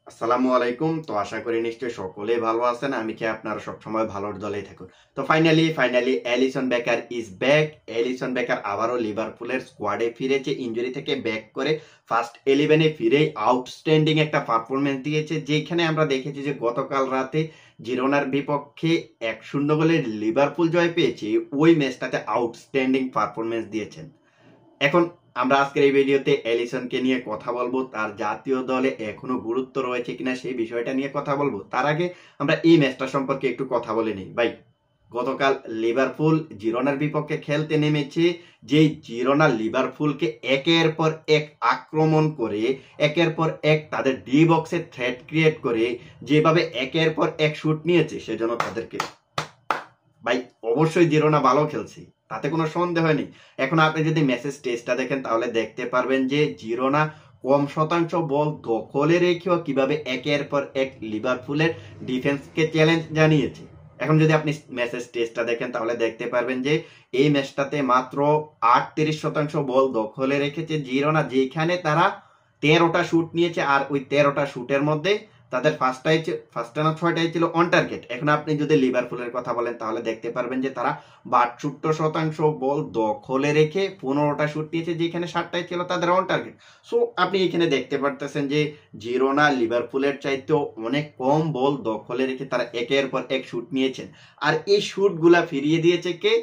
আসসালামু আলাইকুম। তো আশা করি নিশ্চয়ই সকলেই ভালো আছেন। আমি কি আপনারা সবসময় ভালোর দলেই থাকুন। তো ফাইনালি এলিসন বেকার ইজ ব্যাক। এলিসন বেকার আবারও লিভারপুলের স্কোয়াডে ফিরেছে ইনজুরি থেকে ব্যাক করে ফার্স্ট 11-এ ফিরেই আউটস্ট্যান্ডিং একটা পারফরমেন্স দিয়েছে, যেখানে আমরা দেখেছি যে গতকাল রাতে জিরোনার বিপক্ষে 1-0 গোলে লিভারপুল জয় পেয়েছে। ওই ম্যাচটাতে আউটস্ট্যান্ডিং পারফরমেন্স দিয়েছেন। এখন আমরা আজকের এই ভিডিওতে এলিসনকে নিয়ে কথা বলবো, তার জাতীয় দলে এখনো গুরুত্ব রয়েছে কিনা সেই বিষয়টা নিয়ে কথা বলবো। তার আগে আমরা এই ম্যাচটা সম্পর্কে একটু কথা বলে নিই ভাই। গতকাল লিভারপুল জিরোনার বিপক্ষে খেলতে নেমেছে, যেই জিরোনা লিভারপুলকে একের পর এক আক্রমণ করে, একের পর এক তাদের ডি বক্সে থ্রেট ক্রিয়েট করে যেভাবে একের পর এক শুট নিয়েছে, সেজন্য তাদেরকে ভাই অবশ্যই জিরোনা ভালো খেলছে, তাতে কোনো সন্দেহ নেই। এখন আপনি যদি মেসেজ টেস্টটা দেখেন তাহলে দেখতে পারবেন যে জিরোনা কম শতাংশ বল দখলে রেখেও কিভাবে একের পর এক লিভারপুলের ডিফেন্সকে চ্যালেঞ্জ জানিয়েছে। এখন যদি আপনি মেসেজ টেস্টটা দেখেন তাহলে দেখতে পারবেন যে এই ম্যাচটাতে মাত্র 38% বল দখলে রেখেছে জিরোনা, যেখানে তারা 13টা শুট নিয়েছে। আর ওই 13টা শুটের মধ্যে তাদের ফার্স্টে না 6টাই ছিল অন টার্গেট। এখন আপনি যদি লিভারপুলের কথা বলেন তাহলে দেখতে পারবেন যে তারা 62% বল দখলে রেখে 15টা শুট নিয়েছে, যেখানে 7টাই ছিল তাদের অন টার্গেট। সো আপনি এখানে দেখতে পারতেছেন যে জিরোনা লিভারপুলের চাইতেও অনেক কম বল দখলে রেখে তারা একের পর এক শুট নিয়েছেন। আর এই শুটগুলা ফিরিয়ে দিয়েছে কে?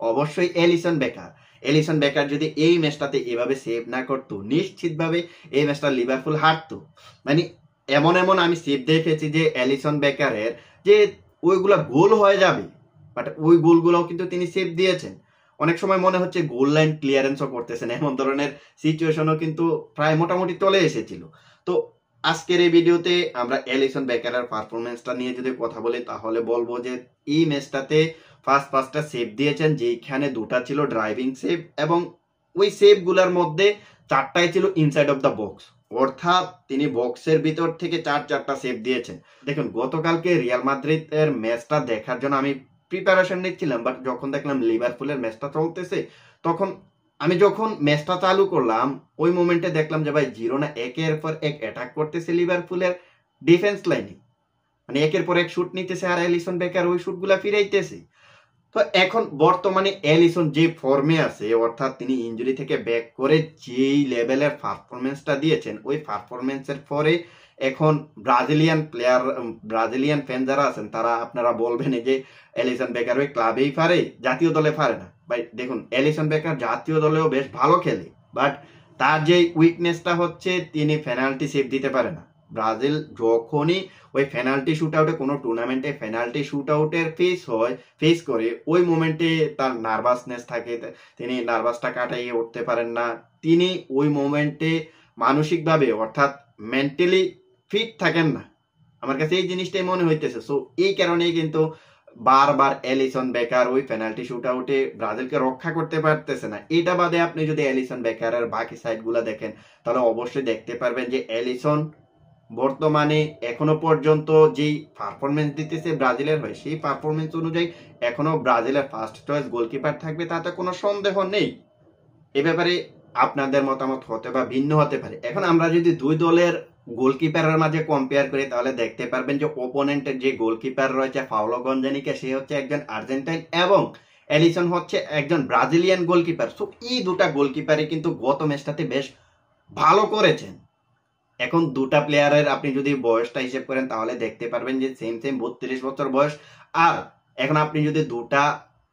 অবশ্যই এলিসন বেকার। এলিসন বেকার যদি এই ম্যাচটাতে এভাবে সেভ না করতো, নিশ্চিতভাবে এই ম্যাচটা লিভারপুল হারতো। মানে এমন এমন আমি সেভ দেখেছি যে এলিসন বেকারের, যে ওইগুলা গোল হয়ে যাবে, বাট ওই গোলগুলোও কিন্তু তিনি সেভ দিয়েছেন। অনেক সময় মনে হচ্ছে গোল লাইন ক্লিয়ারেন্সও করতেছেন, এমন ধরনের সিচুয়েশনও কিন্তু প্রায় মোটামুটি চলে এসেছিল। তো আজকের এই ভিডিওতে আমরা এলিসন বেকারের পারফরমেন্সটা নিয়ে যদি কথা বলি তাহলে বলবো যে এই ম্যাচটাতে ফার্স্ট 5টা সেভ দিয়েছেন, যেখানে 2টা ছিল ড্রাইভিং সেভ, এবং ওই সেভ গুলার মধ্যে 4টাই ছিল ইনসাইড অফ দ্য বক্স, অর্থাৎ তিনি বক্সের ভিতর থেকে 4টা সেভ দিয়েছেন। দেখুন গতকালকে রিয়াল মাদ্রিদের ম্যাচটা দেখার জন্য আমি প্রিপারেশন নিচ্ছিলাম, বাট যখন দেখলাম লিভারপুলের ম্যাচটা চলতেছে, তখন আমি যখন ম্যাচটা চালু করলাম ওই মোমেন্টে দেখলাম যে ভাই জিরোনা একের পর এক অ্যাটাক করতেছে লিভারপুলের ডিফেন্স লাইনে, মানে একের পর এক শুট নিতেছে আর এলিসন বেকার ওই শুটগুলা ফিরাইতেছে। তো এখন বর্তমানে এলিসন যে ফর্মে আছে, অর্থাৎ তিনি ইনজুরি থেকে ব্যাক করে যেই লেভেলের পারফরমেন্সটা দিয়েছেন, ওই পারফরমেন্সের পরে এখন ব্রাজিলিয়ান ফ্যান যারা আছেন তারা আপনারা বলবেন যে এলিসন বেকার ওই ক্লাবেই পারে, জাতীয় দলে পারে না। ভাই দেখুন এলিসন বেকার জাতীয় দলেও বেশ ভালো খেলে, বাট তার যে উইকনেসটা হচ্ছে তিনি পেনাল্টি সেভ দিতে পারে না। ব্রাজিল যখনই ওই পেনাল্টি শুট আউটে, কোনো টুর্নামেন্টে পেনাল্টি শুট আউটের ফেস করে, ওই মোমেন্টে তার নার্ভাসনেস থাকে, তিনি নার্ভাসটা কাটাইয়ে উঠতে পারেন না। তিনি ওই মোমেন্টে মানসিকভাবে অর্থাৎ মেন্টালি ফিট থাকেন না, আমার কাছে এই জিনিসটাই মনে হইতেছে। সো এই কারণেই কিন্তু বারবার এলিসন বেকার ওই পেনাল্টি শুট আউটে ব্রাজিলকে রক্ষা করতে পারতেছে না। এটা বাদে আপনি যদি এলিসন বেকারের বাকি সাইডগুলো দেখেন তাহলে অবশ্যই দেখতে পারবেন যে এলিসন বর্তমানে এখনো পর্যন্ত যেই পারফরমেন্স দিতেছে ব্রাজিলের হয়ে, সেই পারফরমেন্স অনুযায়ী এখনো ব্রাজিলের ফার্স্ট চয়েস গোলকিপার থাকবে, তাতে কোনো সন্দেহ নেই। এ ব্যাপারে আপনাদের মতামত হতে বা ভিন্ন হতে পারে। এখন আমরা যদি দুই দলের গোলকিপারের মাঝে কম্পেয়ার করি তাহলে দেখতে পারবেন যে ওপোনেন্টের যে গোলকিপার রয়েছে পাওলো গঞ্জানিকা, সে হচ্ছে একজন আর্জেন্টাইন এবং এলিসন হচ্ছে একজন ব্রাজিলিয়ান গোলকিপার। সো এই দুটা গোলকিপারই কিন্তু গত ম্যাচটাতে বেশ ভালো করেছেন। এখন দুটা প্লেয়ারের আপনি যদি বয়সটা হিসেব করেন তাহলে দেখতে পারবেন যে সেম 32 বছর বয়স। আর এখন আপনি যদি দুটা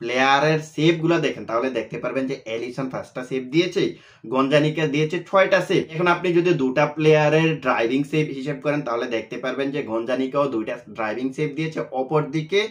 প্লেয়ারের সেভ গুলা দেখেন তাহলে দেখতে পারবেন যে এলিসন 5টা সেভ দিয়েছে, গঞ্জানিকা দিয়েছে 6টা সেভ। এখন আপনি যদি দুটা প্লেয়ারের ড্রাইভিং সেভ হিসেব করেন তাহলে দেখতে পারবেন যে গঞ্জানিকাও 2টা ড্রাইভিং সেভ দিয়েছে, অপরদিকে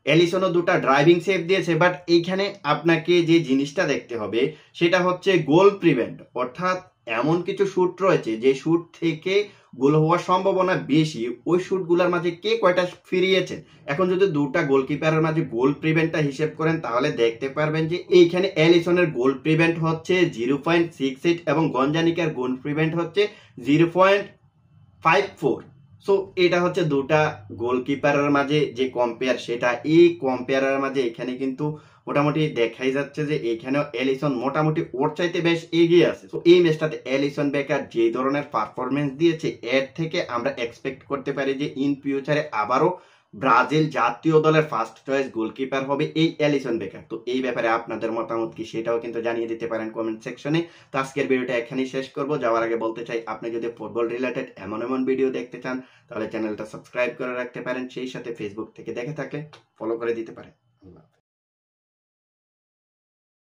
এলিসনও 2টা ড্রাইভিং সেভ দিয়েছে। বাট এইখানে আপনাকে যে জিনিসটা দেখতে হবে সেটা হচ্ছে গোল প্রিভেন্ট, অর্থাৎ এমন কিছু শুট রয়েছে যে শুট থেকে গোল হওয়ার সম্ভাবনা বেশি, ওই শুটগুলোর মাঝে কে কয়টা ফিরিয়েছেন। এখন যদি দুটা গোলকিপারের মাঝে গোল প্রিভেন্টটা হিসেব করেন তাহলে দেখতে পারবেন যে এইখানে এলিসনের গোল প্রিভেন্ট হচ্ছে 0.68 এবং গঞ্জানিকার গোল প্রিভেন্ট হচ্ছে 0.54। সো এটা হচ্ছে দুটা গোলকিপারের মাঝে যে কম্পেয়ার, সেটা এই কম্পেয়ারের মাঝে এখানে কিন্তু মোটামুটি দেখাই যাচ্ছে যে এখানেও এলিসন মোটামুটি ওর চাইতে বেশ এগিয়ে আছে। তো এই ম্যাচটাতে এলিসন বেকার যে ধরনের পারফরমেন্স দিয়েছে, এর থেকে আমরা এক্সপেক্ট করতে পারি যে ইন ফিউচারে আবারও ব্রাজিল জাতীয় দলের ফার্স্ট চয়েস গোলকিপার হবে এই এলিসন বেকার। তো এই ব্যাপারে আপনাদের মতামত কি সেটাও কিন্তু জানিয়ে দিতে পারেন কমেন্ট সেকশনে। তো আজকের ভিডিওটা এখানেই শেষ করব। যাওয়ার আগে বলতে চাই, আপনি যদি ফুটবল রিলেটেড এমন এমন ভিডিও দেখতে চান তাহলে চ্যানেলটা সাবস্ক্রাইব করে রাখতে পারেন, সেই সাথে ফেসবুক থেকে দেখে থাকলে ফলো করে দিতে পারেন।